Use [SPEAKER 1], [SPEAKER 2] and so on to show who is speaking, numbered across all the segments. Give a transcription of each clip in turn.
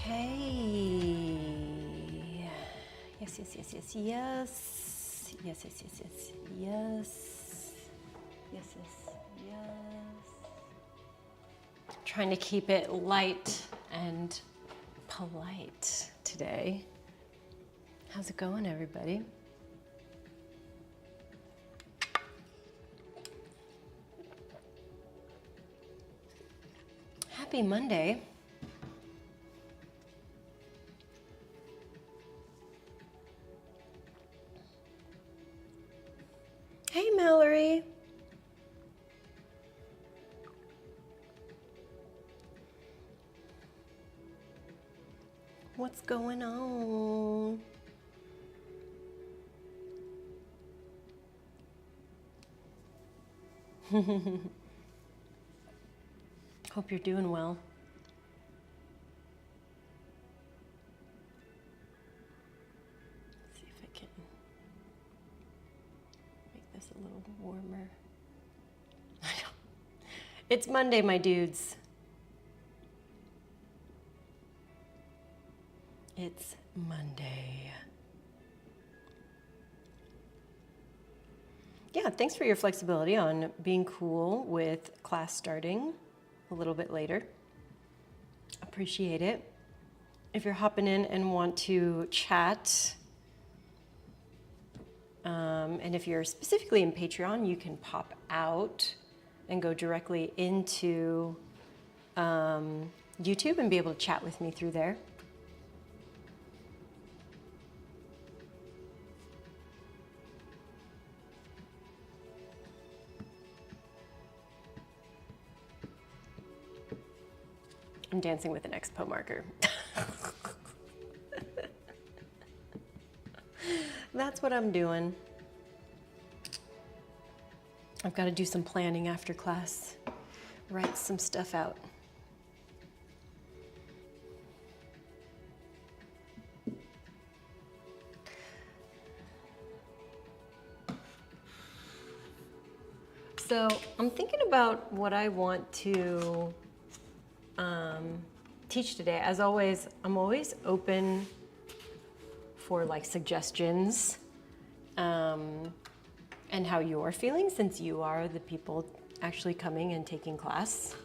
[SPEAKER 1] Okay. Yes, yes, yes, yes, yes. Yes, yes, yes, yes, yes. Yes, yes, yes. Trying to keep it light and polite today. How's it going, everybody? Happy Monday. Hey, Mallory. What's going on? Hope you're doing well. Let's see if I can make this a little warmer. It's Monday, my dudes. It's Monday. Yeah, thanks for your flexibility on being cool with class starting a little bit later. Appreciate it. If you're hopping in and want to chat, and if you're specifically in Patreon, you can pop out and go directly into YouTube and be able to chat with me through there. I'm dancing with an Expo marker. That's what I'm doing. I've got to do some planning after class, write some stuff out. So I'm thinking about what I want to teach today. As always, I'm always open for like suggestions and how you're feeling, since you are the people actually coming and taking class.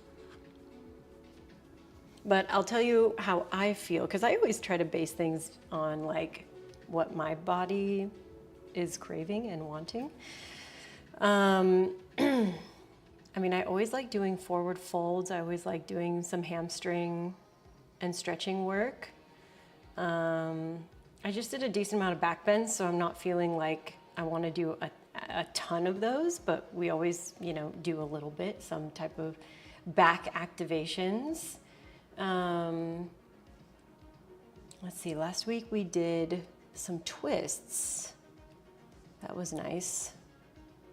[SPEAKER 1] But I'll tell you how I feel, because I always try to base things on like what my body is craving and wanting. I mean, I always like doing forward folds. I always like doing some hamstring and stretching work. I just did a decent amount of back bends, so I'm not feeling like I want to do a ton of those, but we always, you know, do a little bit, some type of back activations. Let's see, last week we did some twists. That was nice.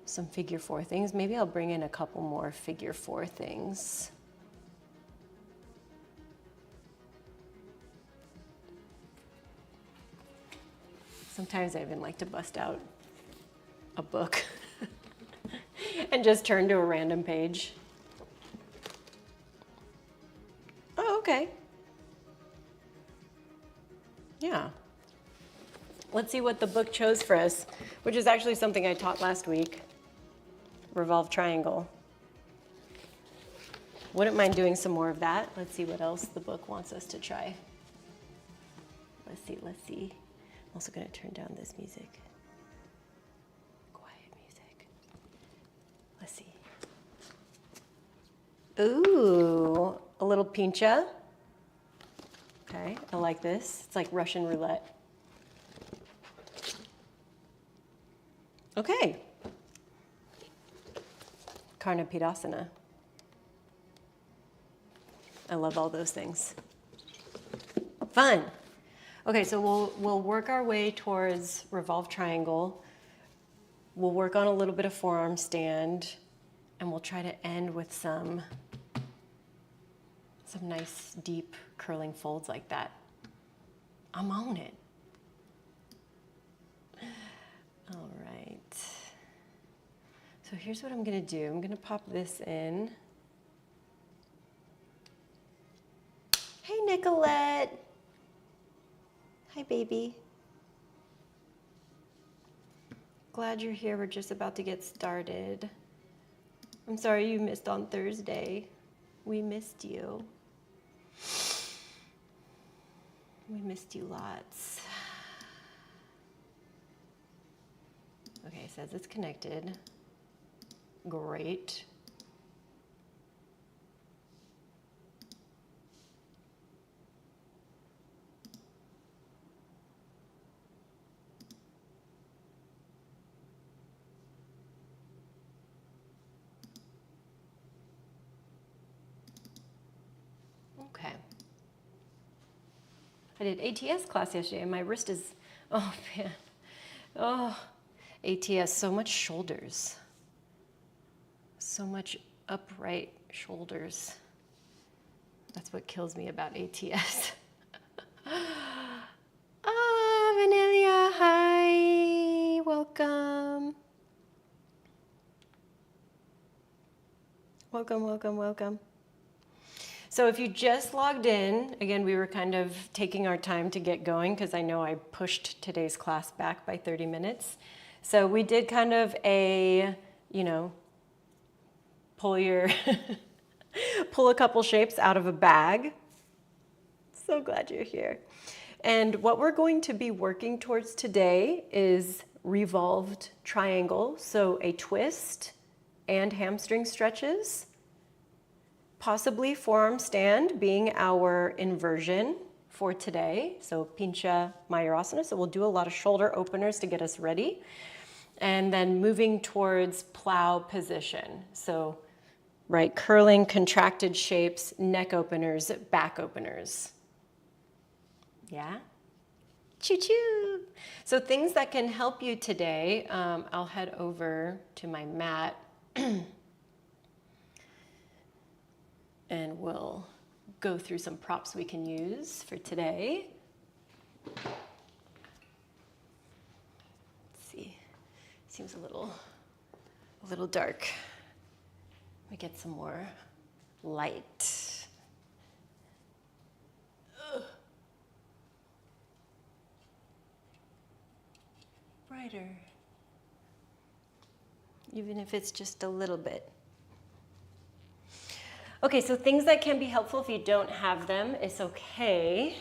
[SPEAKER 1] Some figure four things. Maybe I'll bring in a couple more figure four things. Sometimes I even like to bust out a book and just turn to a random page. Oh, okay. Yeah. Let's see what the book chose for us, which is actually something I taught last week. Revolve triangle. Wouldn't mind doing some more of that. Let's see what else the book wants us to try. Let's see, let's see. I'm also gonna turn down this music. Quiet music. Let's see. Ooh, a little pincha. Okay, I like this. It's like Russian roulette. Okay. Karnapidasana. I love all those things. Fun. Okay, so we'll work our way towards revolve triangle. We'll work on a little bit of forearm stand, and we'll try to end with some nice deep curling folds like that. I'm on it. All right. So here's what I'm gonna do. I'm gonna pop this in. Hey, Nicolette. baby. Glad you're here. We're just about to get started. I'm sorry you missed on Thursday. We missed you. We missed you lots. Okay, it says it's connected. Great. Okay. I did ATS class yesterday and my wrist is, oh man. Oh, ATS, so much shoulders. So much upright shoulders. That's what kills me about ATS. Ah, Vanelia, hi, welcome. Welcome, welcome, welcome. So if you just logged in, again, we were kind of taking our time to get going because I know I pushed today's class back by 30 minutes. So we did kind of a, pull a couple shapes out of a bag. So glad you're here. And what we're going to be working towards today is revolved triangle. So a twist and hamstring stretches. Possibly forearm stand being our inversion for today. So Pincha Mayurasana. So we'll do a lot of shoulder openers to get us ready. And then moving towards plow position. So, right, curling, contracted shapes, neck openers, back openers. Yeah? Choo-choo! So things that can help you today, I'll head over to my mat and we'll go through some props we can use for today. Let's see, seems a little dark. Let me get some more light. Ugh. Brighter, even if it's just a little bit. Okay, so things that can be helpful if you don't have them, it's okay.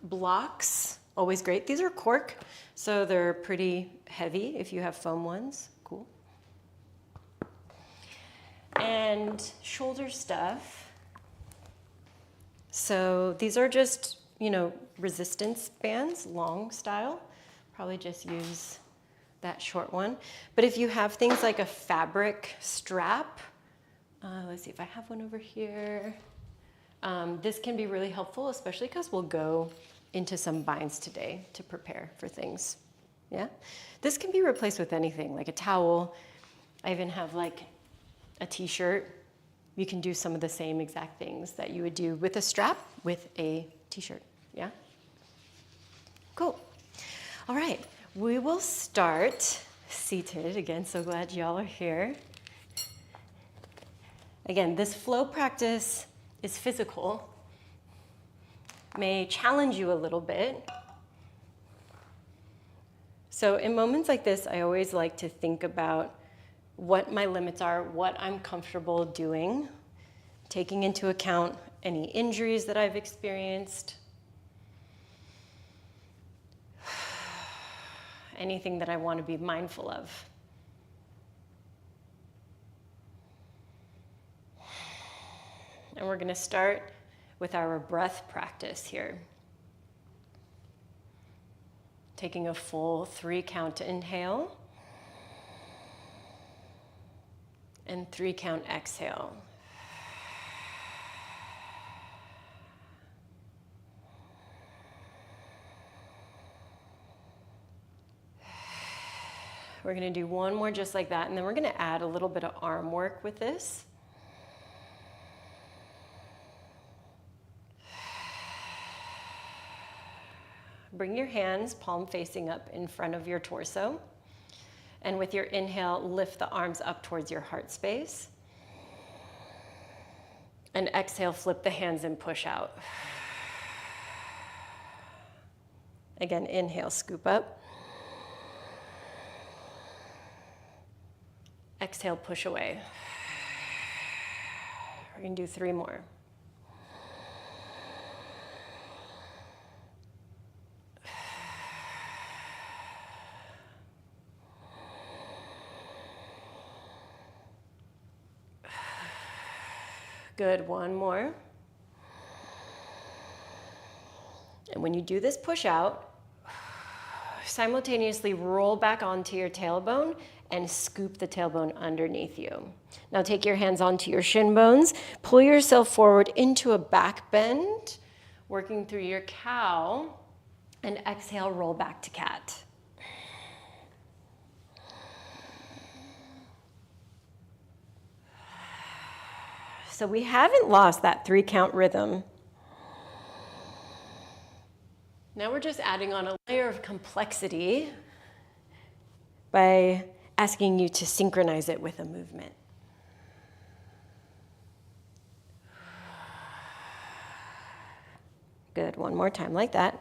[SPEAKER 1] Blocks, always great. These are cork, so they're pretty heavy if you have foam ones. Cool. And shoulder stuff. So these are just, resistance bands, long style. Probably just use that short one. But if you have things like a fabric strap, let's see if I have one over here. This can be really helpful, especially because we'll go into some binds today to prepare for things. Yeah? This can be replaced with anything, like a towel. I even have like a t-shirt. You can do some of the same exact things that you would do with a strap with a t-shirt. Yeah? Cool. All right, we will start seated. Again, so glad y'all are here. Again, this flow practice is physical, may challenge you a little bit. So in moments like this, I always like to think about what my limits are, what I'm comfortable doing, taking into account any injuries that I've experienced, anything that I want to be mindful of. And we're going to start with our breath practice here. Taking a full 3 count inhale and 3 count exhale. We're going to do one more just like that, and then we're going to add a little bit of arm work with this. Bring your hands palm facing up in front of your torso. And with your inhale, lift the arms up towards your heart space. And exhale, flip the hands and push out. Again, inhale, scoop up. Exhale, push away. We're gonna do 3 more. Good, 1 more. And when you do this push out, simultaneously roll back onto your tailbone and scoop the tailbone underneath you. Now take your hands onto your shin bones, pull yourself forward into a back bend, working through your cow, and exhale, roll back to cat. So we haven't lost that 3-count rhythm. Now we're just adding on a layer of complexity by asking you to synchronize it with a movement. Good, 1 more time like that.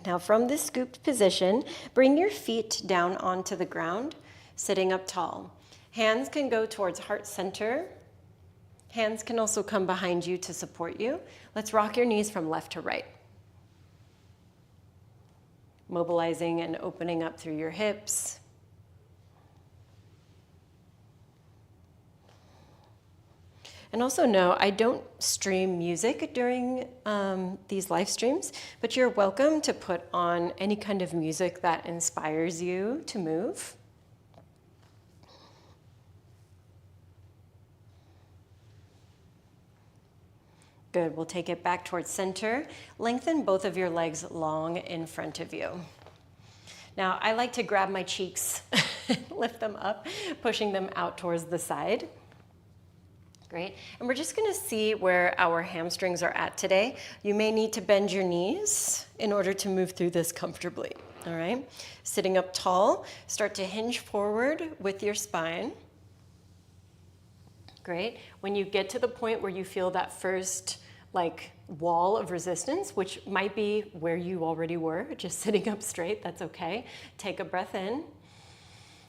[SPEAKER 1] Now from this scooped position, bring your feet down onto the ground, sitting up tall. Hands can go towards heart center. Hands can also come behind you to support you. Let's rock your knees from left to right. Mobilizing and opening up through your hips. And also know, I don't stream music during these live streams, but you're welcome to put on any kind of music that inspires you to move. Good, we'll take it back towards center. Lengthen both of your legs long in front of you. Now, I like to grab my cheeks, lift them up, pushing them out towards the side. Great, and we're just gonna see where our hamstrings are at today. You may need to bend your knees in order to move through this comfortably, all right? Sitting up tall, start to hinge forward with your spine. Great, when you get to the point where you feel that first wall of resistance, which might be where you already were, just sitting up straight, that's okay. Take a breath in.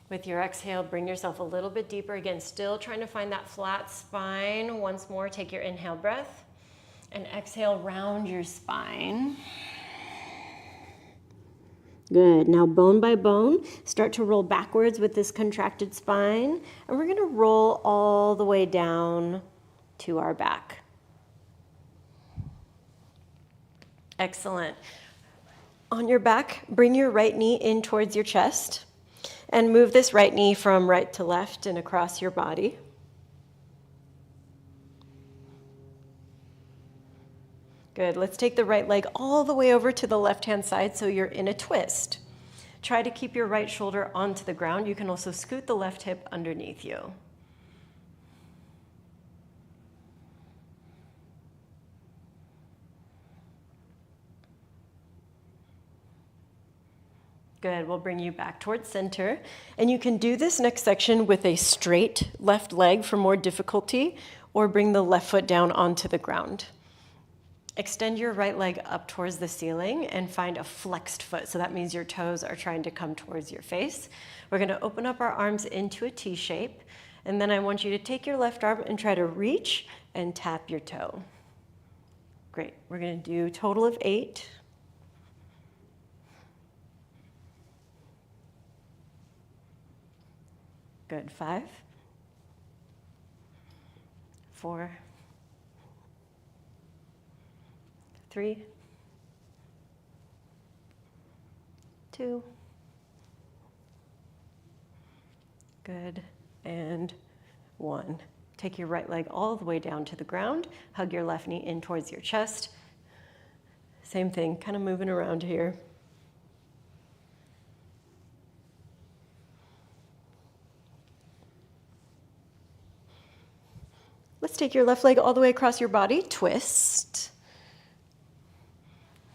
[SPEAKER 1] With your exhale, bring yourself a little bit deeper. Again, still trying to find that flat spine. Once more, take your inhale breath and exhale, round your spine. Good, now bone by bone, start to roll backwards with this contracted spine, and we're gonna roll all the way down to our back. Excellent. On your back, bring your right knee in towards your chest. And move this right knee from right to left and across your body. Good, let's take the right leg all the way over to the left-hand side so you're in a twist. Try to keep your right shoulder onto the ground. You can also scoot the left hip underneath you. Good, we'll bring you back towards center. And you can do this next section with a straight left leg for more difficulty, or bring the left foot down onto the ground. Extend your right leg up towards the ceiling and find a flexed foot. So that means your toes are trying to come towards your face. We're gonna open up our arms into a T shape. And then I want you to take your left arm and try to reach and tap your toe. Great, we're gonna do a total of 8. Good, 5, 4, 3, 2, good, and 1. Take your right leg all the way down to the ground, hug your left knee in towards your chest. Same thing, kind of moving around here. Let's take your left leg all the way across your body, twist.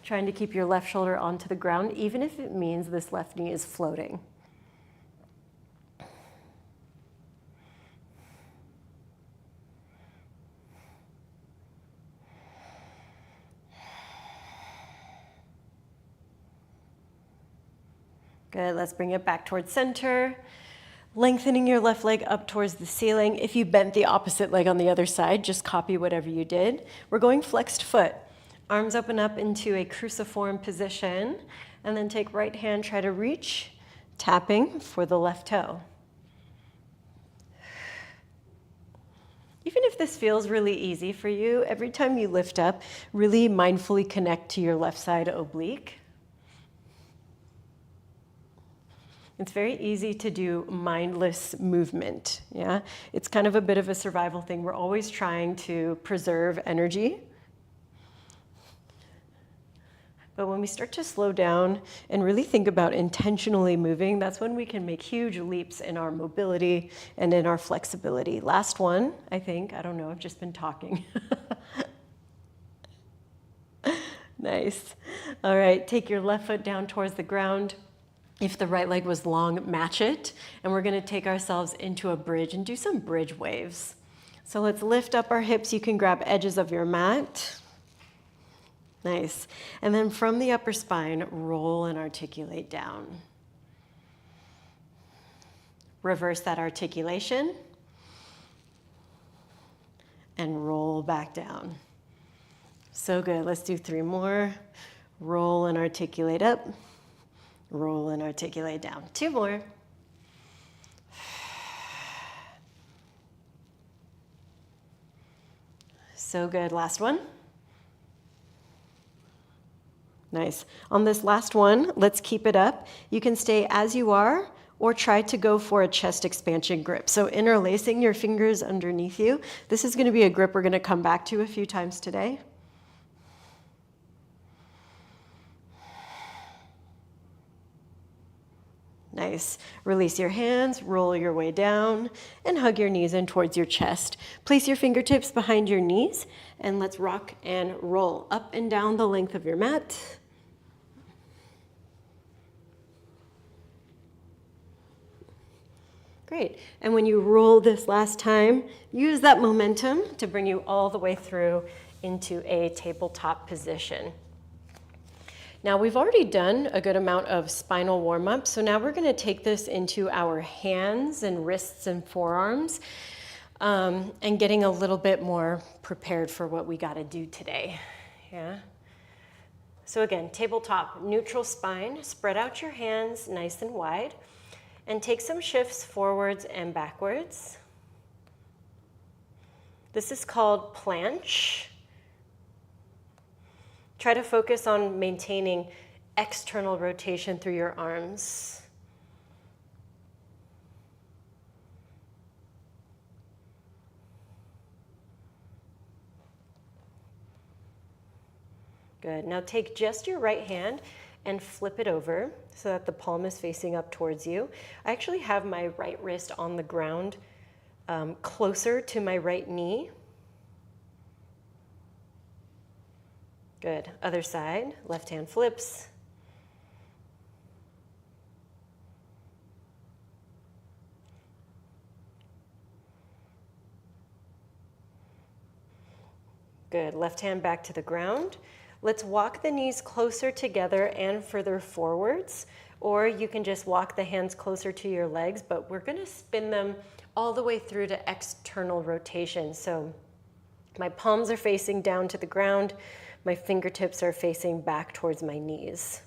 [SPEAKER 1] Trying to keep your left shoulder onto the ground, even if it means this left knee is floating. Good, let's bring it back towards center. Lengthening your left leg up towards the ceiling. If you bent the opposite leg on the other side, just copy whatever you did. We're going flexed foot. Arms open up into a cruciform position, and then take right hand, try to reach, tapping for the left toe. Even if this feels really easy for you, every time you lift up, really mindfully connect to your left side oblique. It's very easy to do mindless movement, yeah? It's kind of a bit of a survival thing. We're always trying to preserve energy. But when we start to slow down and really think about intentionally moving, that's when we can make huge leaps in our mobility and in our flexibility. Last one, I think. I don't know, I've just been talking. Nice. All right, take your left foot down towards the ground. If the right leg was long, match it. And we're gonna take ourselves into a bridge and do some bridge waves. So let's lift up our hips. You can grab edges of your mat. Nice. And then from the upper spine, roll and articulate down. Reverse that articulation. And roll back down. So good. Let's do 3 more. Roll and articulate up. Roll and articulate down. 2 more. So good. Last one. Nice. On this last one, let's keep it up. You can stay as you are or try to go for a chest expansion grip. So interlacing your fingers underneath you. This is going to be a grip we're going to come back to a few times today. Nice. Release your hands, roll your way down, and hug your knees in towards your chest. Place your fingertips behind your knees, and let's rock and roll up and down the length of your mat. Great. And when you roll this last time, use that momentum to bring you all the way through into a tabletop position. Now we've already done a good amount of spinal warm-up, so now we're going to take this into our hands and wrists and forearms and getting a little bit more prepared for what we got to do today. Yeah. So again, tabletop, neutral spine, spread out your hands nice and wide, and take some shifts forwards and backwards. This is called planche. Try to focus on maintaining external rotation through your arms. Good. Now take just your right hand and flip it over so that the palm is facing up towards you. I actually have my right wrist on the ground closer to my right knee. Good. Other side, left hand flips. Good. Left hand back to the ground. Let's walk the knees closer together and further forwards, or you can just walk the hands closer to your legs, but we're going to spin them all the way through to external rotation. So my palms are facing down to the ground. My fingertips are facing back towards my knees.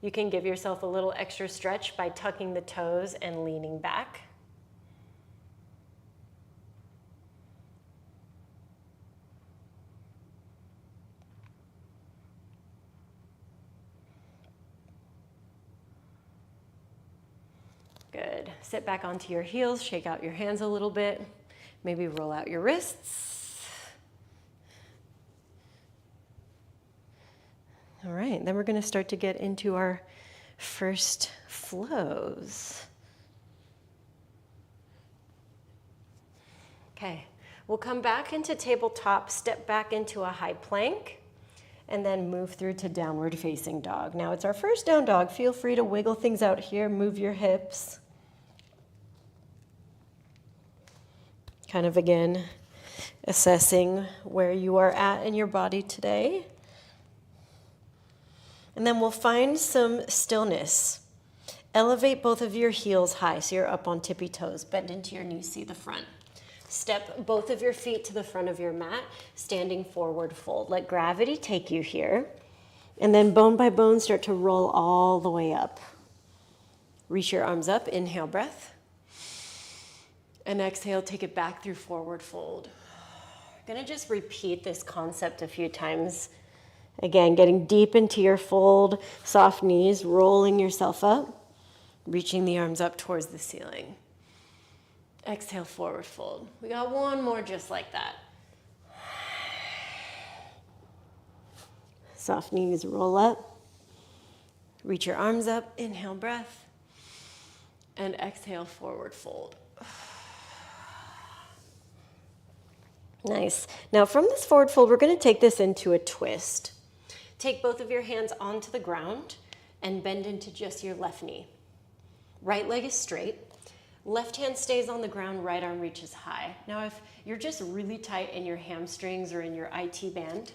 [SPEAKER 1] You can give yourself a little extra stretch by tucking the toes and leaning back. Good. Sit back onto your heels, shake out your hands a little bit. Maybe roll out your wrists. All right, then we're going to start to get into our first flows. Okay, we'll come back into tabletop, step back into a high plank, and then move through to downward facing dog. Now it's our first down dog. Feel free to wiggle things out here, move your hips. Kind of again, assessing where you are at in your body today. And then we'll find some stillness. Elevate both of your heels high, so you're up on tippy toes. Bend into your knees, see the front. Step both of your feet to the front of your mat, standing forward fold. Let gravity take you here. And then bone by bone, start to roll all the way up. Reach your arms up, inhale breath. And exhale, take it back through forward fold. I'm gonna just repeat this concept a few times. Again, getting deep into your fold, soft knees, rolling yourself up, reaching the arms up towards the ceiling. Exhale, forward fold. We got one more just like that. Soft knees, roll up. Reach your arms up, inhale breath. And exhale, forward fold. Nice. Now from this forward fold, we're gonna take this into a twist. Take both of your hands onto the ground and bend into just your left knee. Right leg is straight. Left hand stays on the ground, right arm reaches high. Now if you're just really tight in your hamstrings or in your IT band,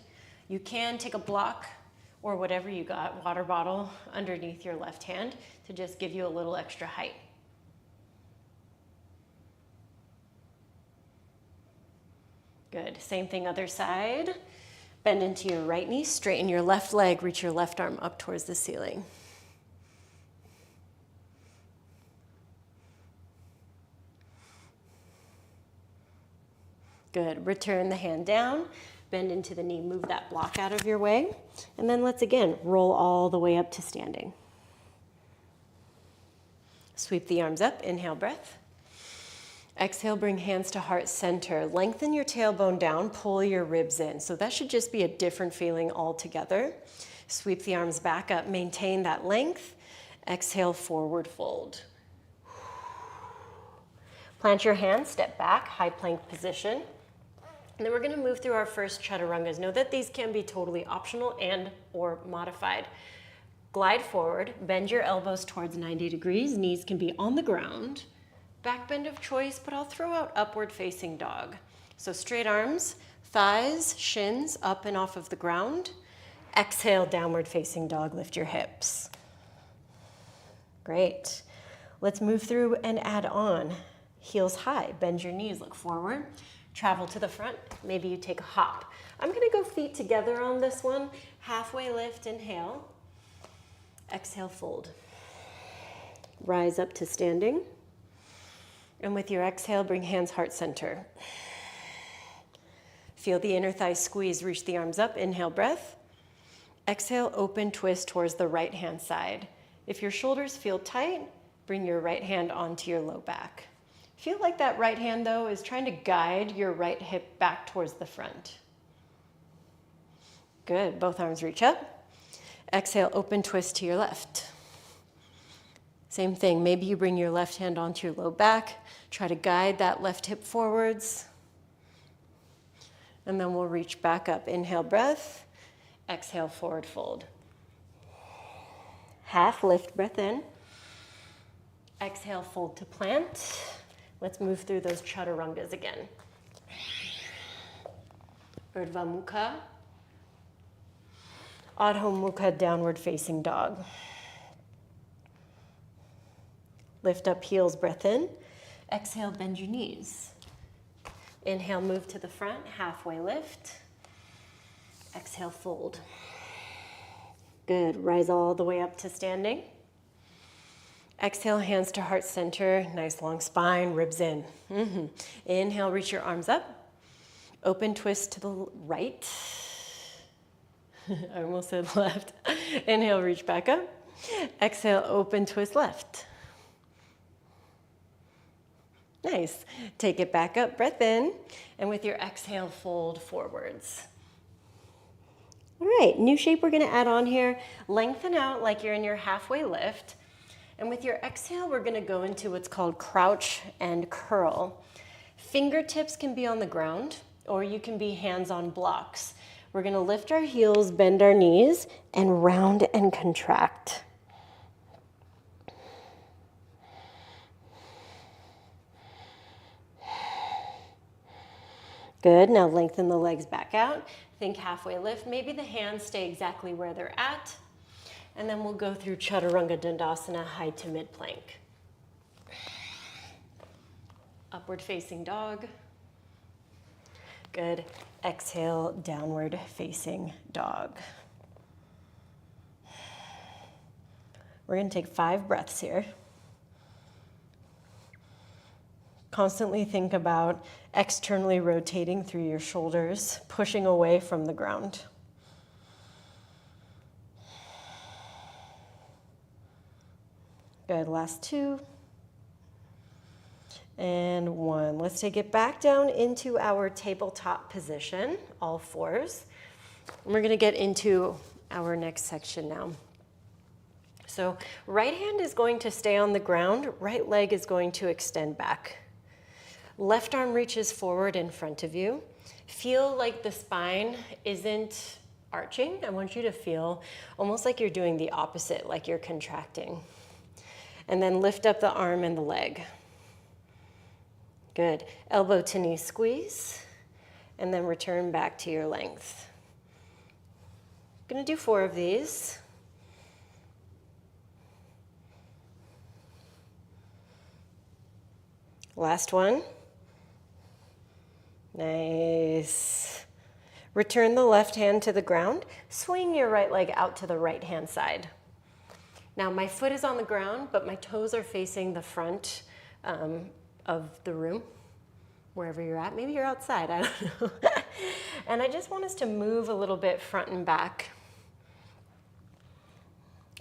[SPEAKER 1] you can take a block or whatever you got, water bottle underneath your left hand to just give you a little extra height. Good, same thing other side. Bend into your right knee, straighten your left leg, reach your left arm up towards the ceiling. Good, return the hand down, bend into the knee, move that block out of your way, and then let's again roll all the way up to standing. Sweep the arms up, inhale breath. Exhale, bring hands to heart center. Lengthen your tailbone down, pull your ribs in. So that should just be a different feeling altogether. Sweep the arms back up, maintain that length. Exhale, forward fold. Plant your hands, step back, high plank position. And then we're gonna move through our first chaturangas. Know that these can be totally optional and or modified. Glide forward, bend your elbows towards 90 degrees. Knees can be on the ground. Back bend of choice, but I'll throw out upward facing dog. So straight arms, thighs, shins up and off of the ground. Exhale, downward facing dog, lift your hips. Great. Let's move through and add on. Heels high, bend your knees, look forward. Travel to the front, maybe you take a hop. I'm gonna go feet together on this one. Halfway lift, inhale. Exhale, fold. Rise up to standing. And with your exhale, bring hands heart center. Feel the inner thigh squeeze, reach the arms up, inhale breath. Exhale, open twist towards the right hand side. If your shoulders feel tight, bring your right hand onto your low back. Feel like that right hand though is trying to guide your right hip back towards the front. Good, both arms reach up. Exhale, open twist to your left. Same thing, maybe you bring your left hand onto your low back, try to guide that left hip forwards. And then we'll reach back up. Inhale, breath. Exhale, forward fold. Half lift, breath in. Exhale, fold to plant. Let's move through those chaturangas again. Urdhva Mukha. Adho Mukha, downward facing dog. Lift up heels, breath in. Exhale, bend your knees. Inhale, move to the front, halfway lift. Exhale, fold. Good, rise all the way up to standing. Exhale, hands to heart center, nice long spine, ribs in. Inhale, reach your arms up. Open twist to the right. I almost said left. Inhale, reach back up. Exhale, open twist left. Nice. Take it back up, breath in, and with your exhale, fold forwards. All right, new shape we're gonna add on here. Lengthen out like you're in your halfway lift. And with your exhale, we're gonna go into what's called crouch and curl. Fingertips can be on the ground, or you can be hands on blocks. We're gonna lift our heels, bend our knees, and round and contract. Good, now lengthen the legs back out. Think halfway lift. Maybe the hands stay exactly where they're at. And then we'll go through Chaturanga Dandasana, high to mid plank. Upward facing dog. Good. Exhale, downward facing dog. We're going to take 5 breaths here. Constantly think about externally rotating through your shoulders, pushing away from the ground. Good, last 2. And 1. Let's take it back down into our tabletop position, all 4s. And we're gonna get into our next section now. So right hand is going to stay on the ground, right leg is going to extend back. Left arm reaches forward in front of you. Feel like the spine isn't arching. I want you to feel almost like you're doing the opposite, like you're contracting. And then lift up the arm and the leg. Good. Elbow to knee squeeze, and then return back to your length. I'm going to do 4 of these. Last one. Nice. Return the left hand to the ground. Swing your right leg out to the right hand side. Now my foot is on the ground, but my toes are facing the front of the room, wherever you're at. Maybe you're outside, I don't know. And I just want us to move a little bit front and back.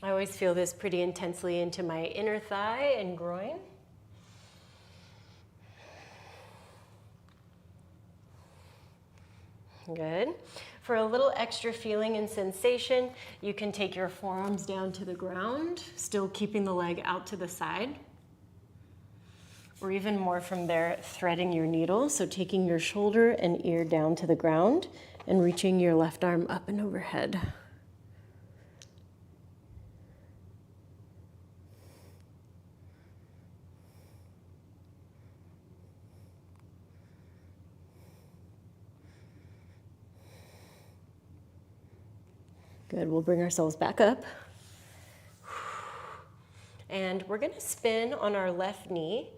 [SPEAKER 1] I always feel this pretty intensely into my inner thigh and groin. Good. For a little extra feeling and sensation, you can take your forearms down to the ground, still keeping the leg out to the side. Or even more from there, threading your needle. So taking your shoulder and ear down to the ground and reaching your left arm up and overhead. Good, we'll bring ourselves back up. And we're gonna spin on our left knee.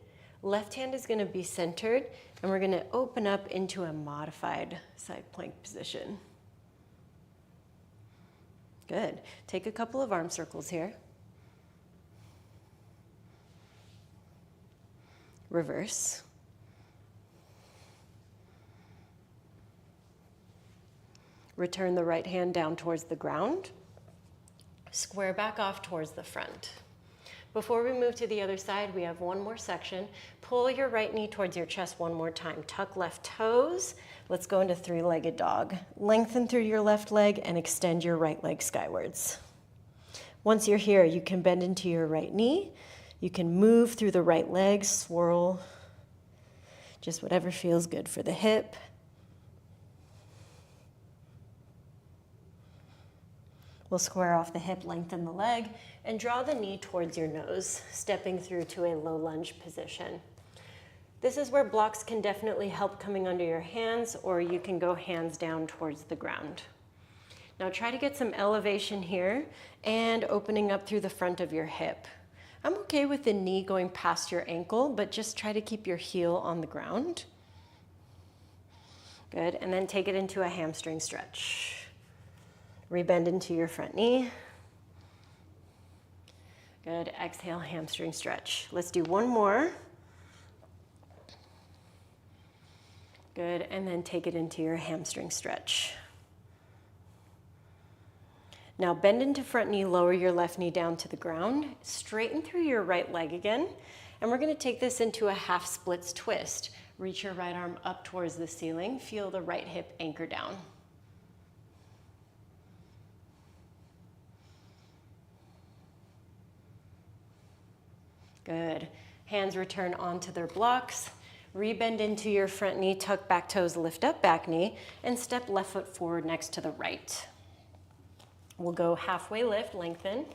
[SPEAKER 1] Left hand is gonna be centered, and we're gonna open up into a modified side plank position. Good, take a couple of arm circles here. Reverse. Return the right hand down towards the ground. Square back off towards the front. Before we move to the other side, we have one more section. Pull your right knee towards your chest one more time. Tuck left toes. Let's go into 3-legged dog. Lengthen through your left leg and extend your right leg skywards. Once you're here, you can bend into your right knee. You can move through the right leg, swirl. Just whatever feels good for the hip. We'll square off the hip, lengthen the leg, and draw the knee towards your nose, stepping through to a low lunge position. This is where blocks can definitely help coming under your hands, or you can go hands down towards the ground. Now try to get some elevation here and opening up through the front of your hip. I'm okay with the knee going past your ankle, but just try to keep your heel on the ground. Good, and then take it into a hamstring stretch. Rebend into your front knee. Good, exhale, hamstring stretch. Let's do one more. Good, and then take it into your hamstring stretch. Now bend into front knee, lower your left knee down to the ground, straighten through your right leg again, and we're gonna take this into a half splits twist. Reach your right arm up towards the ceiling, feel the right hip anchor down. Good. Hands return onto their blocks. Rebend into your front knee, tuck back toes, lift up back knee, and step left foot forward next to the right. We'll go halfway lift, lengthen,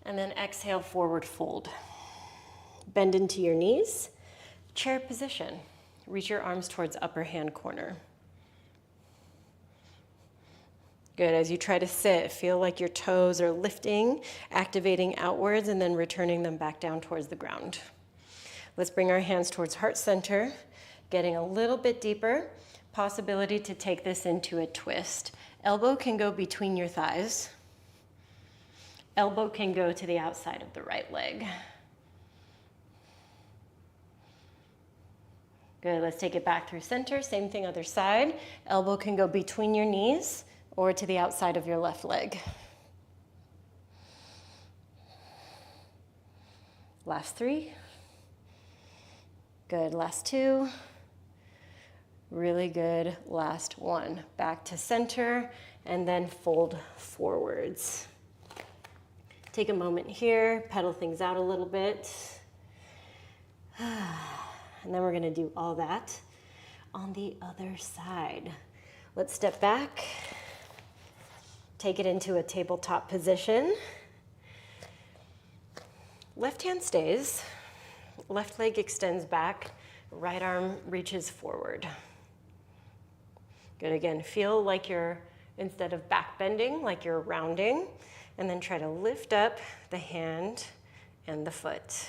[SPEAKER 1] and then exhale, forward fold. Bend into your knees, chair position. Reach your arms towards upper hand corner. Good. As you try to sit, feel like your toes are lifting, activating outwards, and then returning them back down towards the ground. Let's bring our hands towards heart center, getting a little bit deeper. Possibility to take this into a twist. Elbow can go between your thighs. Elbow can go to the outside of the right leg. Good. Let's take it back through center. Same thing, other side. Elbow can go between your knees or to the outside of your left leg. Last 3. Good. Last 2. Really good. Last 1. Back to center and then fold forwards. Take a moment here, pedal things out a little bit. And then we're gonna do all that on the other side. Let's step back, take it into a tabletop position. Left hand stays, left leg extends back, right arm reaches forward. Good, again, feel like you're, instead of back bending, like you're rounding, and then try to lift up the hand and the foot.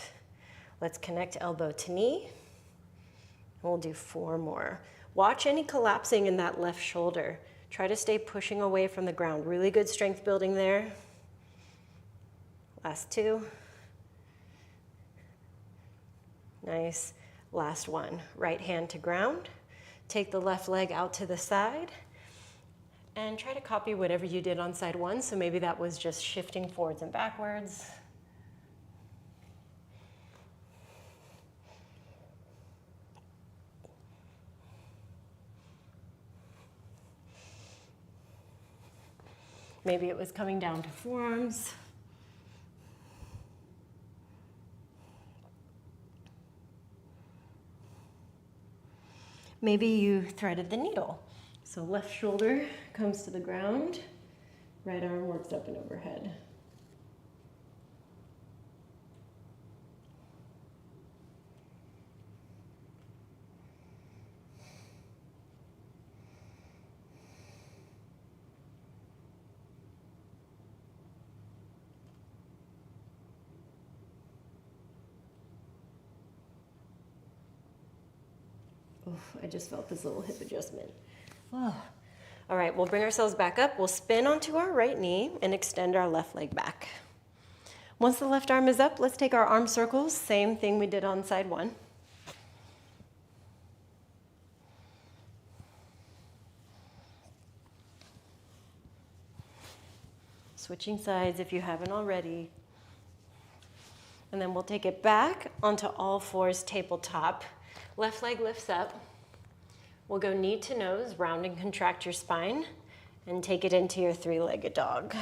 [SPEAKER 1] Let's connect elbow to knee. We'll do 4 more. Watch any collapsing in that left shoulder. Try to stay pushing away from the ground. Really good strength building there. Last 2. Nice. Last 1. Right hand to ground. Take the left leg out to the side. And try to copy whatever you did on side 1. So maybe that was just shifting forwards and backwards. Maybe it was coming down to forearms. Maybe you threaded the needle. So left shoulder comes to the ground, right arm works up and overhead. Oof, I just felt this little hip adjustment. Oh. All right, we'll bring ourselves back up. We'll spin onto our right knee and extend our left leg back. Once the left arm is up, let's take our arm circles. Same thing we did on side 1. Switching sides if you haven't already. And then we'll take it back onto all fours, tabletop. Left leg lifts up. We'll go knee to nose, round and contract your spine, and take it into your 3-legged dog.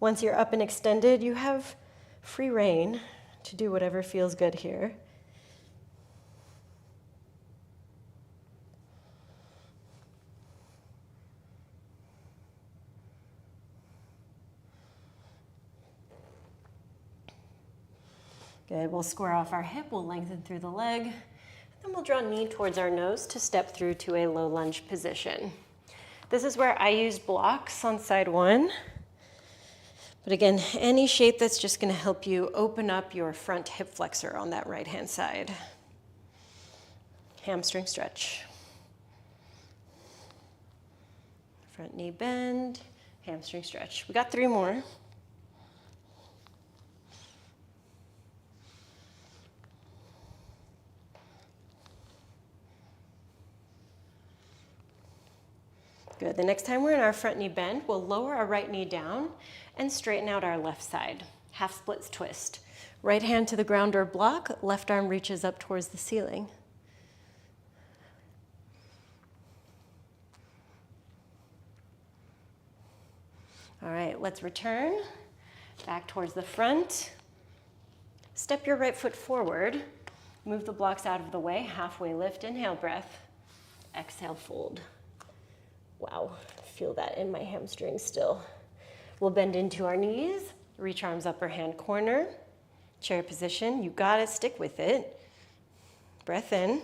[SPEAKER 1] Once you're up and extended, you have free rein to do whatever feels good here. Good, we'll square off our hip, we'll lengthen through the leg, and then we'll draw knee towards our nose to step through to a low lunge position. This is where I used blocks on side 1. But again, any shape that's just gonna help you open up your front hip flexor on that right-hand side. Hamstring stretch. Front knee bend, hamstring stretch. We got 3 more. Good. The next time we're in our front knee bend, we'll lower our right knee down and straighten out our left side. Half splits twist. Right hand to the ground or block, left arm reaches up towards the ceiling. All right, let's return back towards the front. Step your right foot forward. Move the blocks out of the way, halfway lift, inhale breath. Exhale, fold. Wow, feel that in my hamstrings still. We'll bend into our knees, reach arms upper hand corner, chair position. You got it, stick with it. Breath in.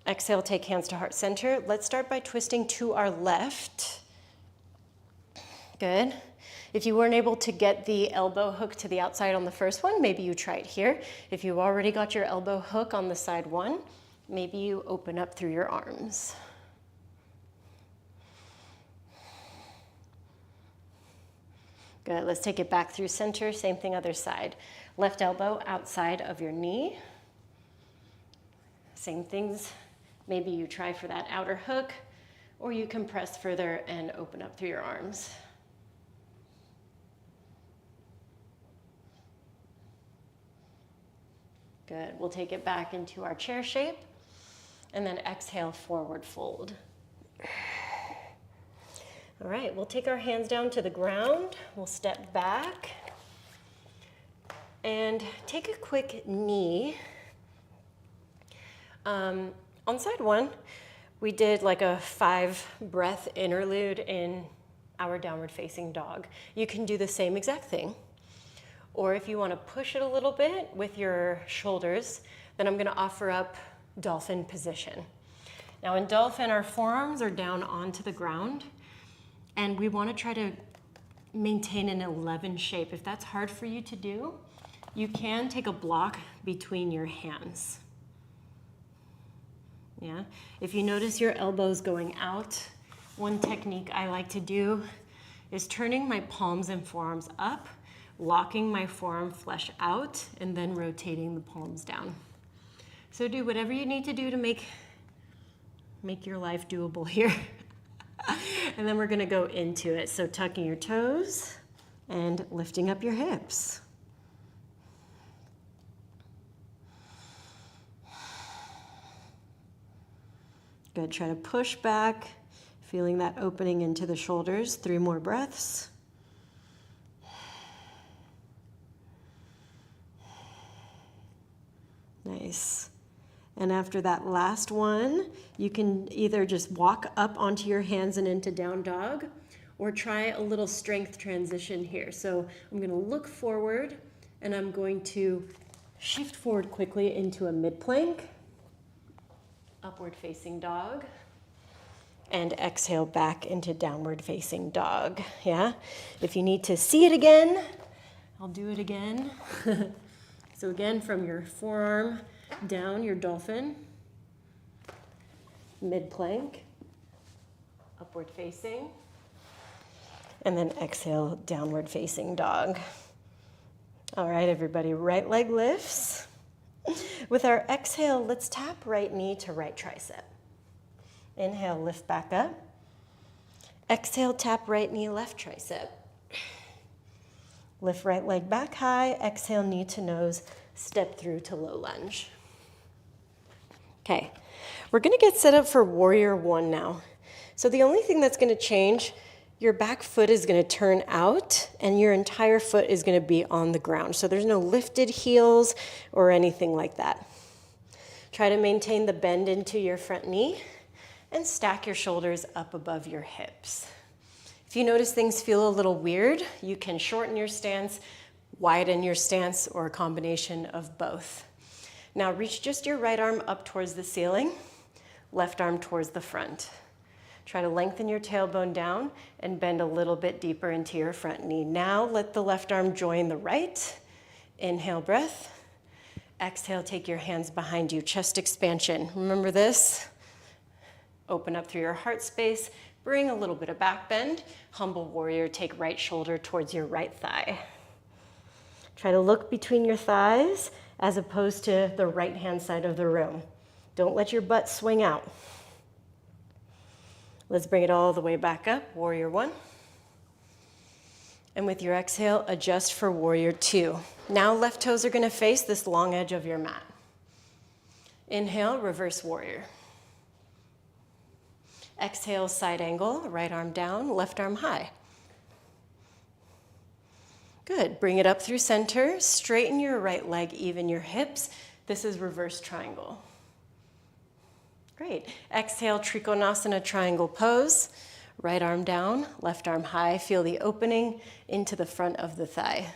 [SPEAKER 1] Exhale, take hands to heart center. Let's start by twisting to our left. Good. If you weren't able to get the elbow hook to the outside on the first one, maybe you try it here. If you've already got your elbow hook on the side one, maybe you open up through your arms. Good, let's take it back through center, same thing other side. Left elbow outside of your knee. Same things, maybe you try for that outer hook, or you can press further and open up through your arms. Good, we'll take it back into our chair shape, and then exhale, forward fold. All right, we'll take our hands down to the ground. We'll step back and take a quick knee. On side one, we did like a 5-breath interlude in our downward facing dog. You can do the same exact thing. Or if you want to push it a little bit with your shoulders, then I'm going to offer up dolphin position. Now in dolphin, our forearms are down onto the ground, and we want to try to maintain an 11 shape. If that's hard for you to do, you can take a block between your hands. Yeah. If you notice your elbows going out, one technique I like to do is turning my palms and forearms up, locking my forearm flesh out, and then rotating the palms down. So do whatever you need to do to make your life doable here. And then we're gonna go into it. So tucking your toes and lifting up your hips. Good, try to push back, feeling that opening into the shoulders. 3 more breaths. Nice. And after that last one, you can either just walk up onto your hands and into down dog, or try a little strength transition here. So I'm gonna look forward, and I'm going to shift forward quickly into a mid-plank, upward facing dog, and exhale back into downward facing dog, yeah? If you need to see it again, I'll do it again. So again, from your forearm down, your dolphin, mid-plank, upward facing, and then exhale, downward facing dog. All right, everybody, right leg lifts. With our exhale, let's tap right knee to right tricep. Inhale, lift back up. Exhale, tap right knee, left tricep. Lift right leg back high, exhale, knee to nose, step through to low lunge. Okay, we're gonna get set up for warrior one now. So the only thing that's gonna change, your back foot is gonna turn out and your entire foot is gonna be on the ground. So there's no lifted heels or anything like that. Try to maintain the bend into your front knee and stack your shoulders up above your hips. If you notice things feel a little weird, you can shorten your stance, widen your stance, or a combination of both. Now reach just your right arm up towards the ceiling, left arm towards the front. Try to lengthen your tailbone down and bend a little bit deeper into your front knee. Now let the left arm join the right. Inhale, breath. Exhale, take your hands behind you, chest expansion. Remember this? Open up through your heart space. Bring a little bit of back bend. Humble warrior, take right shoulder towards your right thigh. Try to look between your thighs as opposed to the right-hand side of the room. Don't let your butt swing out. Let's bring it all the way back up, warrior one. And with your exhale, adjust for warrior two. Now left toes are gonna face this long edge of your mat. Inhale, reverse warrior. Exhale, side angle, right arm down, left arm high. Good, bring it up through center, straighten your right leg, even your hips. This is reverse triangle. Great, exhale, Trikonasana triangle pose. Right arm down, left arm high. Feel the opening into the front of the thigh.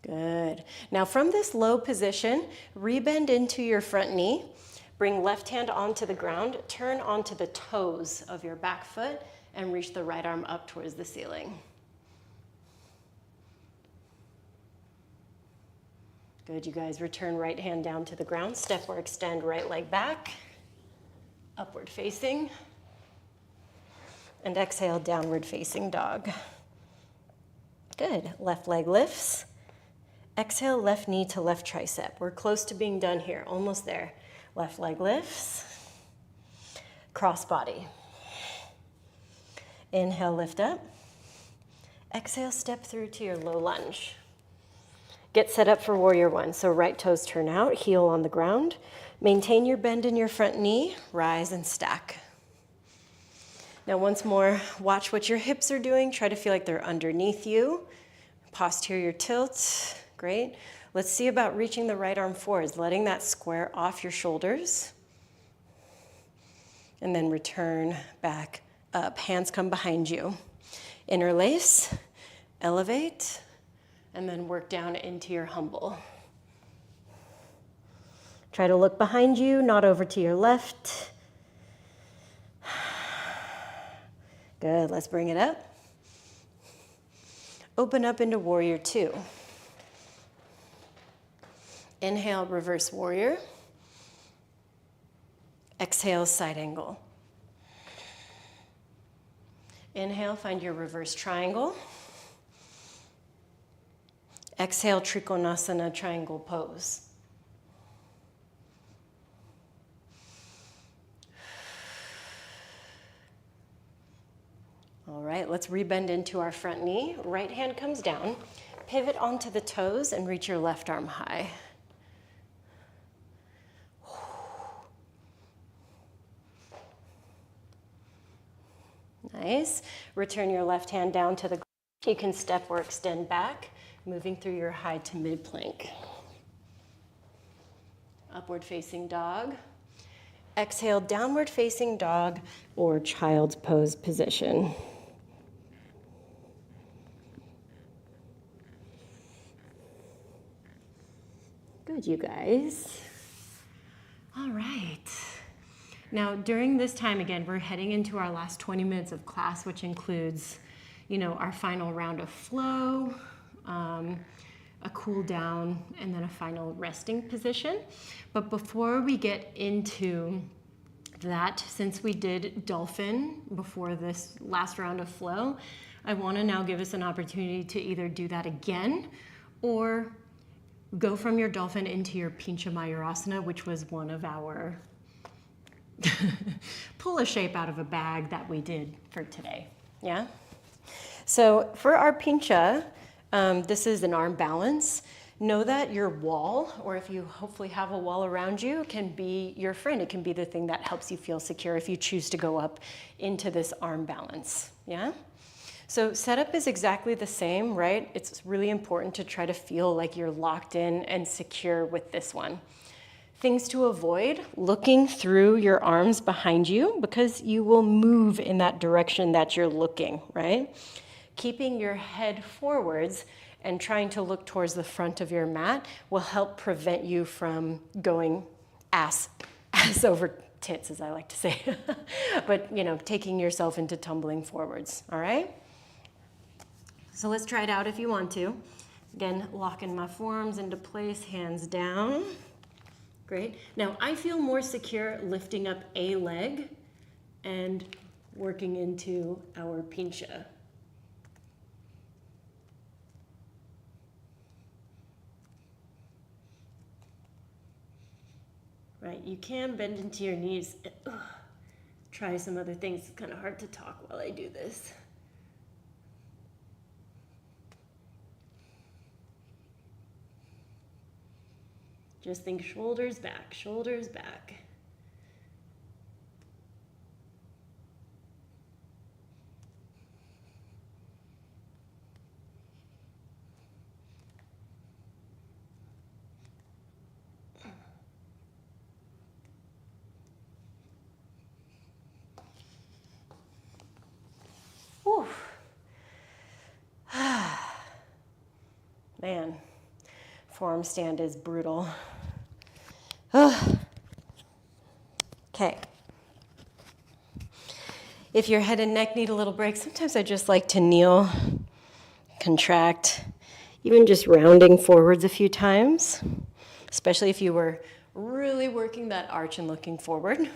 [SPEAKER 1] Good. Now from this low position, rebend into your front knee. Bring left hand onto the ground, turn onto the toes of your back foot, and reach the right arm up towards the ceiling. Good, you guys. Return right hand down to the ground. Step or extend right leg back. Upward facing. And exhale, downward facing dog. Good. Left leg lifts. Exhale, left knee to left tricep. We're close to being done here, almost there. Left leg lifts. Cross body. Inhale, lift up. Exhale, step through to your low lunge. Get set up for warrior one. So right toes turn out, heel on the ground. Maintain your bend in your front knee, rise and stack. Now once more, watch what your hips are doing. Try to feel like they're underneath you. Posterior tilt, great. Let's see about reaching the right arm forwards, letting that square off your shoulders. And then return back up. Hands come behind you. Interlace, elevate, and then work down into your humble. Try to look behind you, not over to your left. Good, let's bring it up. Open up into warrior two. Inhale, reverse warrior. Exhale, side angle. Inhale, find your reverse triangle. Exhale, Trikonasana triangle pose. All right, let's rebend into our front knee. Right hand comes down. Pivot onto the toes and reach your left arm high. Nice. Return your left hand down to the ground. You can step or extend back, moving through your high to mid plank. Upward facing dog. Exhale, downward facing dog or child's pose position. Good, you guys. All right. Now, during this time, again, we're heading into our last 20 minutes of class, which includes, our final round of flow, a cool down, and then a final resting position. But before we get into that, since we did dolphin before this last round of flow, I want to now give us an opportunity to either do that again or go from your dolphin into your Pincha Mayurasana, which was one of our pull a shape out of a bag that we did for today. Yeah? So for our Pincha, this is an arm balance. Know that your wall, or if you hopefully have a wall around you, can be your friend. It can be the thing that helps you feel secure if you choose to go up into this arm balance. Yeah? So setup is exactly the same, right? It's really important to try to feel like you're locked in and secure with this one. Things to avoid: looking through your arms behind you, because you will move in that direction that you're looking, right? Keeping your head forwards and trying to look towards the front of your mat will help prevent you from going ass over tits, as I like to say. But, taking yourself into tumbling forwards, all right? So let's try it out if you want to. Again, locking my forearms into place, hands down. Great. Now, I feel more secure lifting up a leg and working into our Pincha. Right, you can bend into your knees. Try some other things. It's kind of hard to talk while I do this. Just think shoulders back, shoulders back. Whew. Man. Forearm stand is brutal. Ugh. Okay. If your head and neck need a little break, sometimes I just like to kneel, contract, even just rounding forwards a few times, especially if you were really working that arch and looking forward.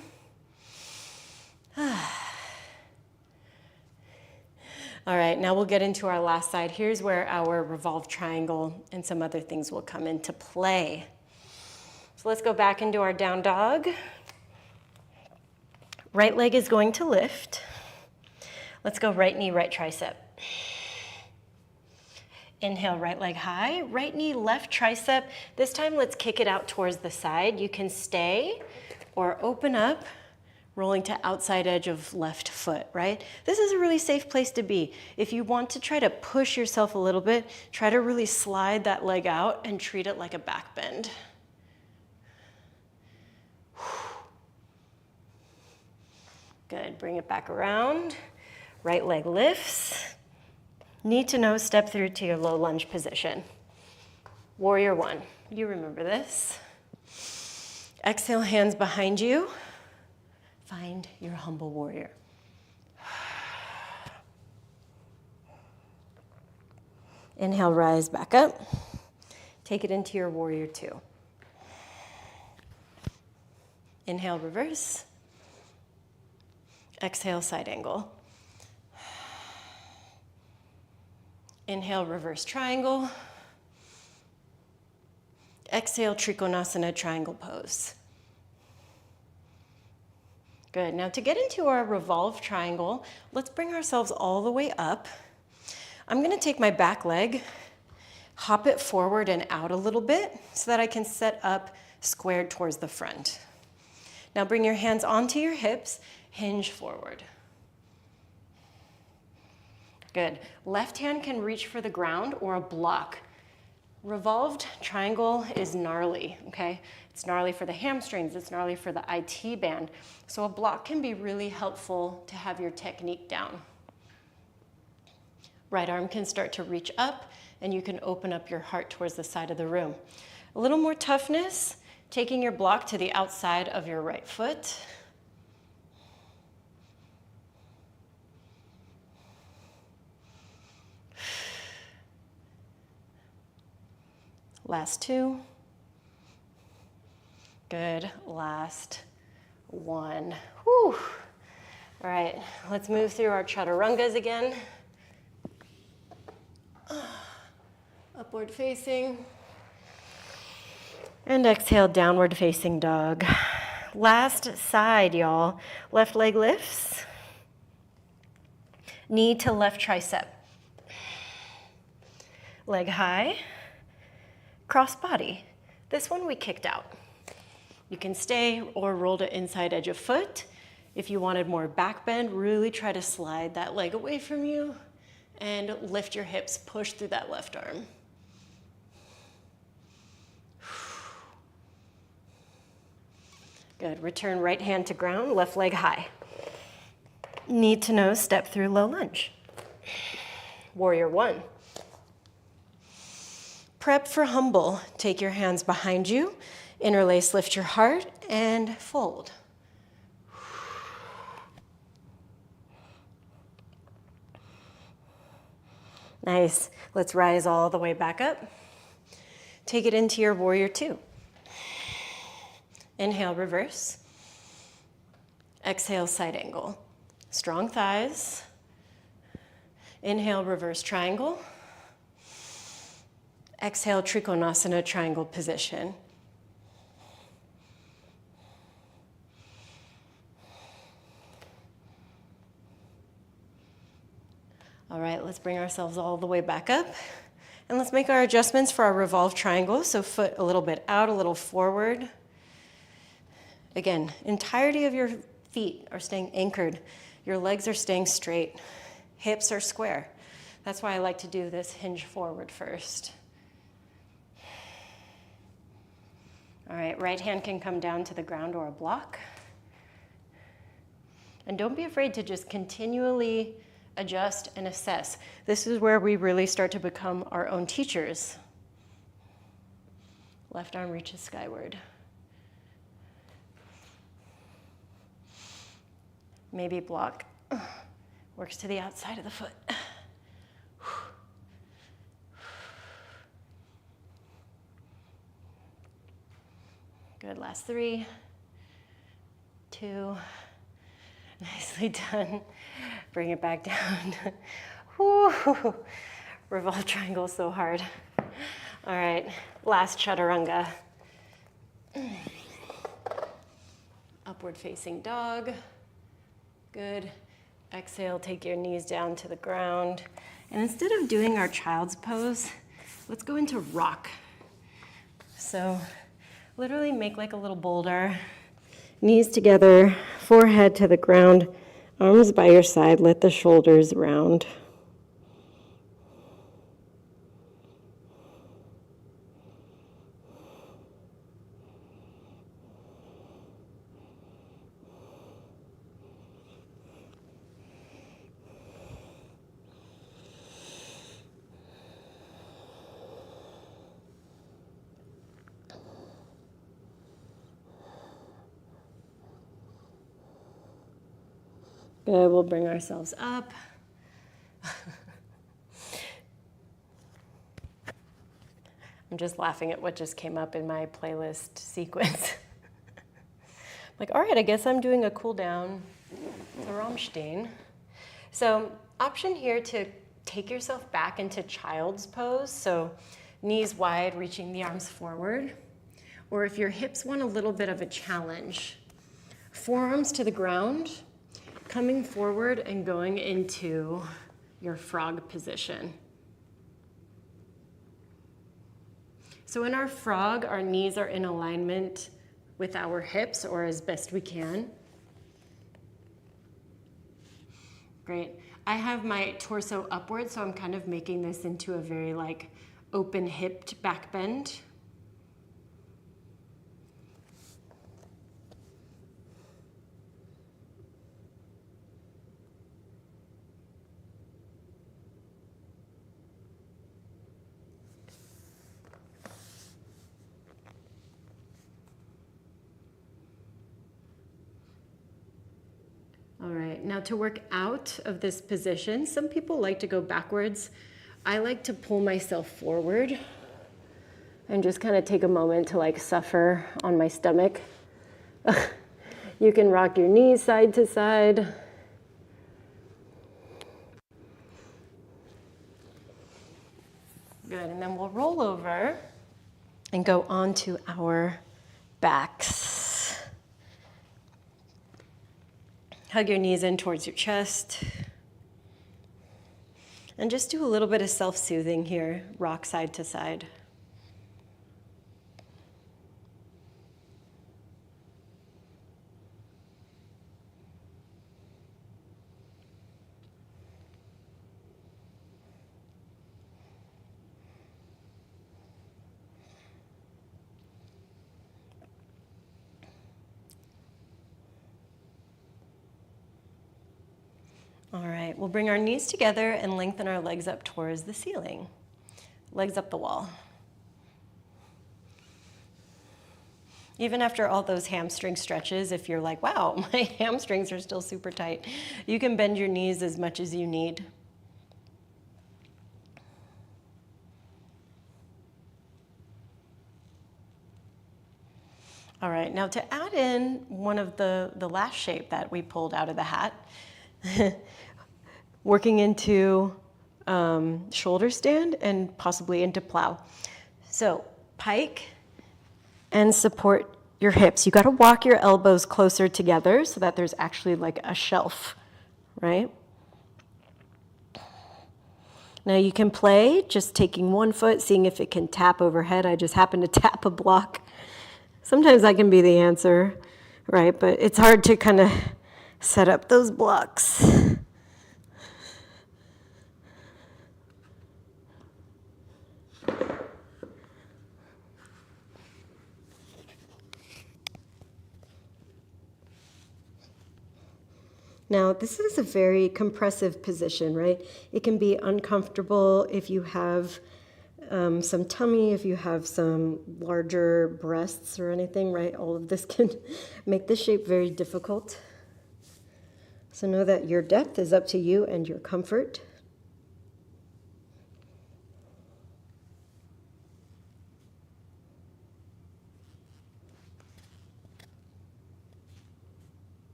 [SPEAKER 1] All right, now we'll get into our last side. Here's where our revolved triangle and some other things will come into play. So let's go back into our down dog. Right leg is going to lift. Let's go right knee, right tricep. Inhale, right leg high, right knee, left tricep. This time, let's kick it out towards the side. You can stay or open up, rolling to outside edge of left foot, right? This is a really safe place to be. If you want to try to push yourself a little bit, try to really slide that leg out and treat it like a back bend. Good, bring it back around. Right leg lifts. Knee to nose, step through to your low lunge position. Warrior one, you remember this. Exhale, hands behind you. Find your humble warrior. Inhale, rise back up. Take it into your warrior two. Inhale, reverse. Exhale, side angle. Inhale, reverse triangle. Exhale, Trikonasana, triangle pose. Good, now to get into our revolved triangle, let's bring ourselves all the way up. I'm gonna take my back leg, hop it forward and out a little bit so that I can set up squared towards the front. Now bring your hands onto your hips, hinge forward. Good. Left hand can reach for the ground or a block. Revolved triangle is gnarly, okay? It's gnarly for the hamstrings, it's gnarly for the IT band. So a block can be really helpful to have your technique down. Right arm can start to reach up and you can open up your heart towards the side of the room. A little more toughness, taking your block to the outside of your right foot. Last two. Good, last one. Whew. All right, let's move through our chaturangas again. Upward facing. And exhale, downward facing dog. Last side, y'all. Left leg lifts. Knee to left tricep. Leg high. Cross body. This one we kicked out. You can stay or roll to inside edge of foot. If you wanted more back bend, really try to slide that leg away from you and lift your hips, push through that left arm. Good, return right hand to ground, left leg high. Knee to nose, step through low lunge. Warrior one. Prep for humble. Take your hands behind you, interlace, lift your heart, and fold. Nice. Let's rise all the way back up. Take it into your warrior two. Inhale, reverse. Exhale, side angle. Strong thighs. Inhale, reverse triangle. Exhale, Trikonasana, triangle position. All right, let's bring ourselves all the way back up. And let's make our adjustments for our revolved triangle. So foot a little bit out, a little forward. Again, entirety of your feet are staying anchored. Your legs are staying straight. Hips are square. That's why I like to do this hinge forward first. All right, right hand can come down to the ground or a block. And don't be afraid to just continually adjust and assess. This is where we really start to become our own teachers. Left arm reaches skyward. Maybe block works to the outside of the foot. Good, last 3, 2, nicely done. Bring it back down. Whew. Revolve triangle so hard. All right, last chaturanga. Upward facing dog. Good. Exhale, take your knees down to the ground. And instead of doing our child's pose, let's go into rock. So literally make like a little boulder. Knees together, forehead to the ground, arms by your side, let the shoulders round. Good, we'll bring ourselves up. I'm just laughing at what just came up in my playlist sequence. Like, all right, I guess I'm doing a cool down, the Rammstein. So option here to take yourself back into child's pose. So knees wide, reaching the arms forward. Or if your hips want a little bit of a challenge, forearms to the ground, coming forward and going into your frog position. So in our frog, our knees are in alignment with our hips, or as best we can. Great. I have my torso upward, so I'm kind of making this into a very like open hipped back bend. All right, now to work out of this position, some people like to go backwards. I like to pull myself forward and just kind of take a moment to like suffer on my stomach. You can rock your knees side to side. Good, and then we'll roll over and go onto our backs. Hug your knees in towards your chest. And just do a little bit of self-soothing here, rock side to side. All right, we'll bring our knees together and lengthen our legs up towards the ceiling. Legs up the wall. Even after all those hamstring stretches, if you're like, wow, my hamstrings are still super tight, you can bend your knees as much as you need. All right, now to add in one of the last shape that we pulled out of the hat, working into shoulder stand and possibly into plow. So pike and support your hips. You got to walk your elbows closer together so that there's actually like a shelf, right? Now you can play just taking one foot, seeing if it can tap overhead. I just happen to tap a block. Sometimes that can be the answer, right? But it's hard to kind of set up those blocks. Now, this is a very compressive position, right? It can be uncomfortable if you have some tummy, if you have some larger breasts or anything, right? All of this can make this shape very difficult. So know that your depth is up to you and your comfort.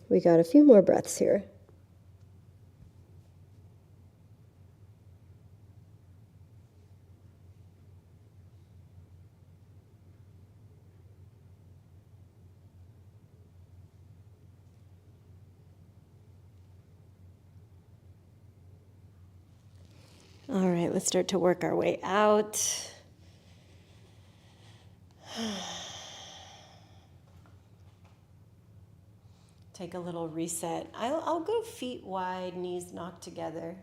[SPEAKER 1] We got a few more breaths here. All right, let's start to work our way out. Take a little reset. I'll go feet wide, knees knocked together.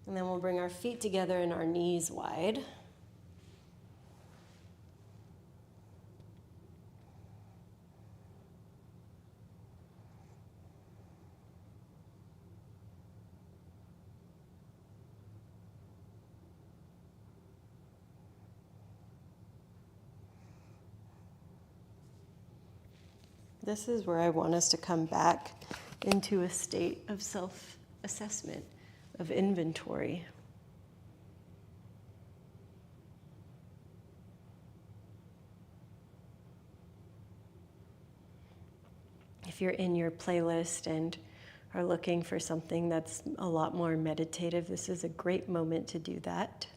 [SPEAKER 1] And then we'll bring our feet together and our knees wide. This is where I want us to come back into a state of self-assessment, of inventory. If you're in your playlist and are looking for something that's a lot more meditative, this is a great moment to do that.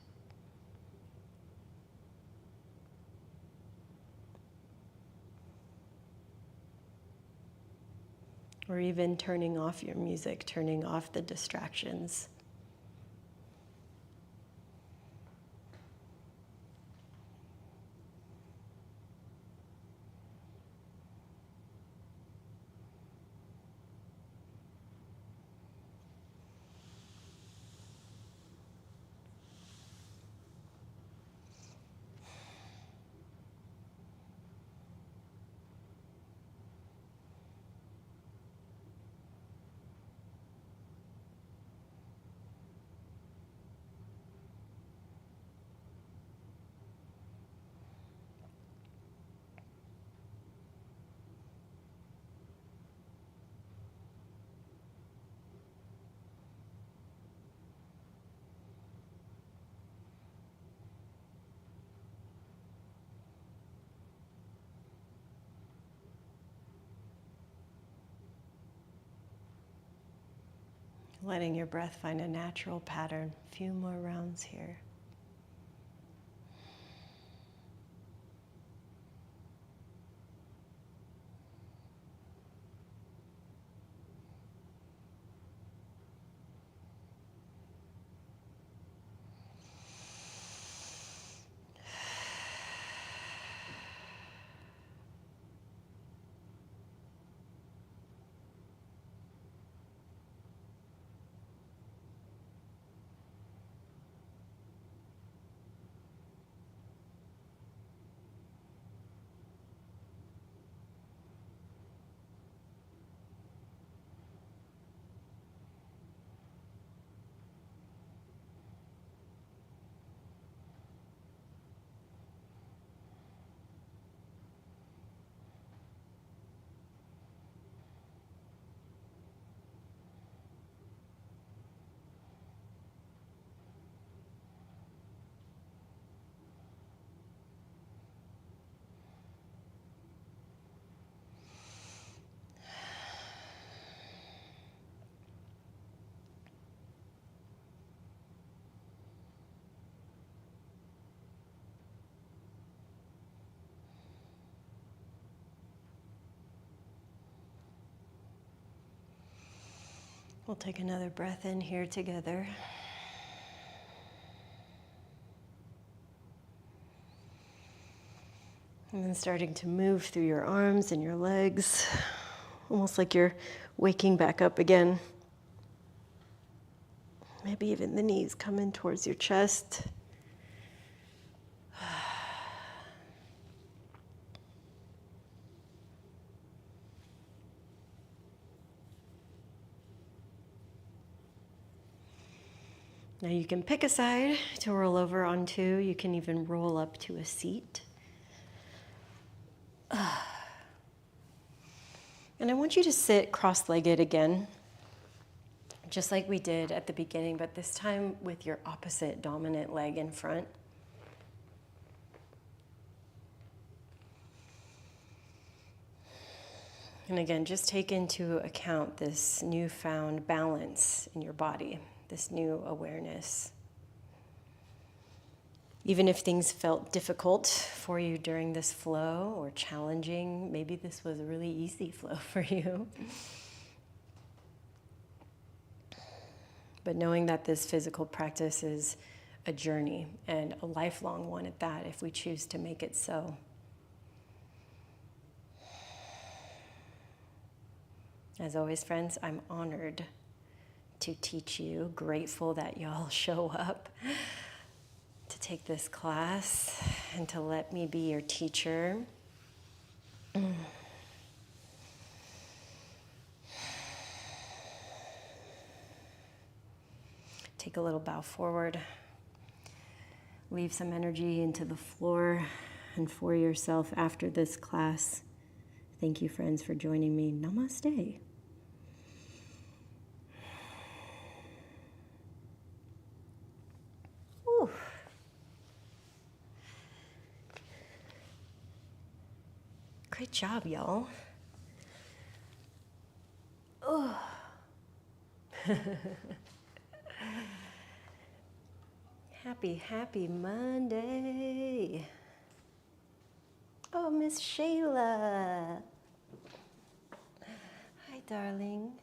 [SPEAKER 1] Or even turning off your music, turning off the distractions. Letting your breath find a natural pattern. A few more rounds here. We'll take another breath in here together. And then starting to move through your arms and your legs, almost like you're waking back up again. Maybe even the knees coming towards your chest. Now you can pick a side to roll over onto. You can even roll up to a seat. And I want you to sit cross-legged again, just like we did at the beginning, but this time with your opposite dominant leg in front. And again, just take into account this newfound balance in your body, this new awareness. Even if things felt difficult for you during this flow or challenging, maybe this was a really easy flow for you. But knowing that this physical practice is a journey and a lifelong one at that, if we choose to make it so. As always, friends, I'm honored to teach you, grateful that y'all show up to take this class and to let me be your teacher. Take a little bow forward. Leave some energy into the floor and for yourself after this class. Thank you, friends, for joining me. Namaste. Whew. Great job, y'all. Oh. Happy Monday. Oh, Miss Shayla. Hi, darling.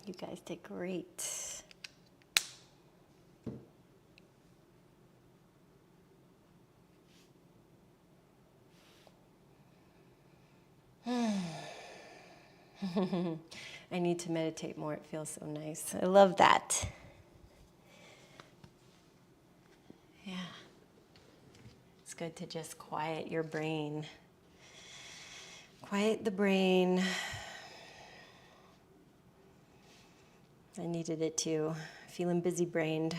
[SPEAKER 1] You guys did great. I need to meditate more. It feels so nice. I love that. Yeah. It's good to just quiet your brain. Quiet the brain. I needed it too. Feeling busy-brained.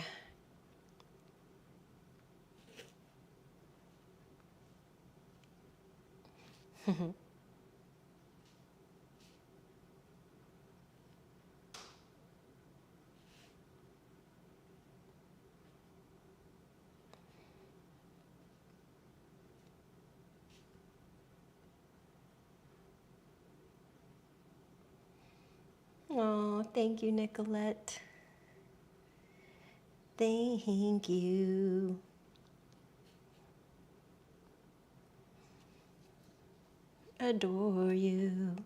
[SPEAKER 1] Oh, thank you, Nicolette. Thank you. Adore you.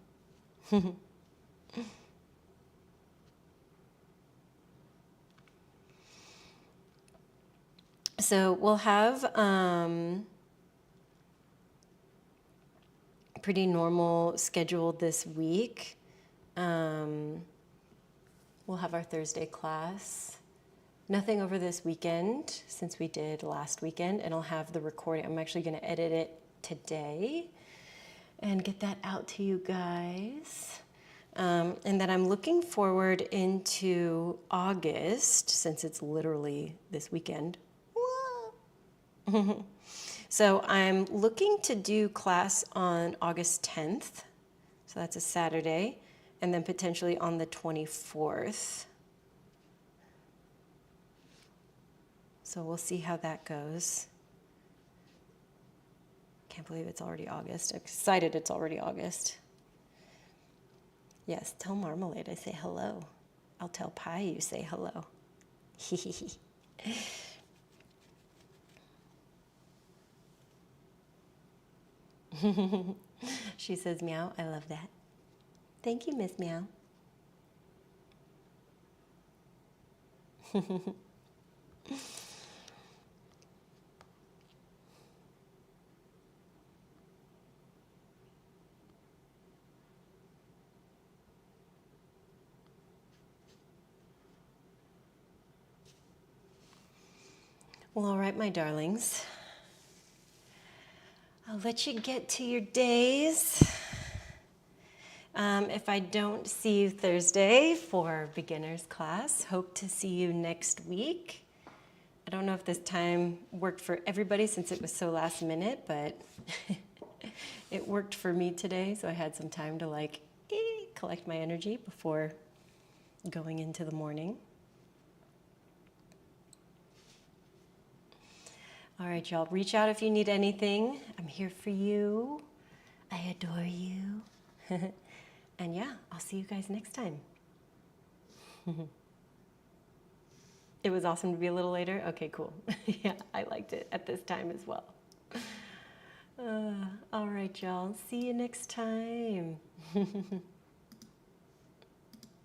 [SPEAKER 1] So we'll have pretty normal schedule this week. We'll have our Thursday class. Nothing over this weekend, since we did last weekend, and I'll have the recording. I'm actually going to edit it today and get that out to you guys. And then I'm looking forward into August, since it's literally this weekend. So I'm looking to do class on August 10th. So that's a Saturday. And then potentially on the 24th. So we'll see how that goes. Can't believe it's already August. I'm excited it's already August. Yes, tell Marmalade I say hello. I'll tell Pie you say hello. She says, meow. I love that. Thank you, Miss Meow. Well, all right, my darlings. I'll let you get to your days. If I don't see you Thursday for beginners class, hope to see you next week. I don't know if this time worked for everybody since it was so last minute, but it worked for me today, so I had some time to collect my energy before going into the morning. All right, y'all, reach out if you need anything. I'm here for you. I adore you. And yeah, I'll see you guys next time. It was awesome to be a little later. Okay, cool. Yeah, I liked it at this time as well. All right, y'all. See you next time.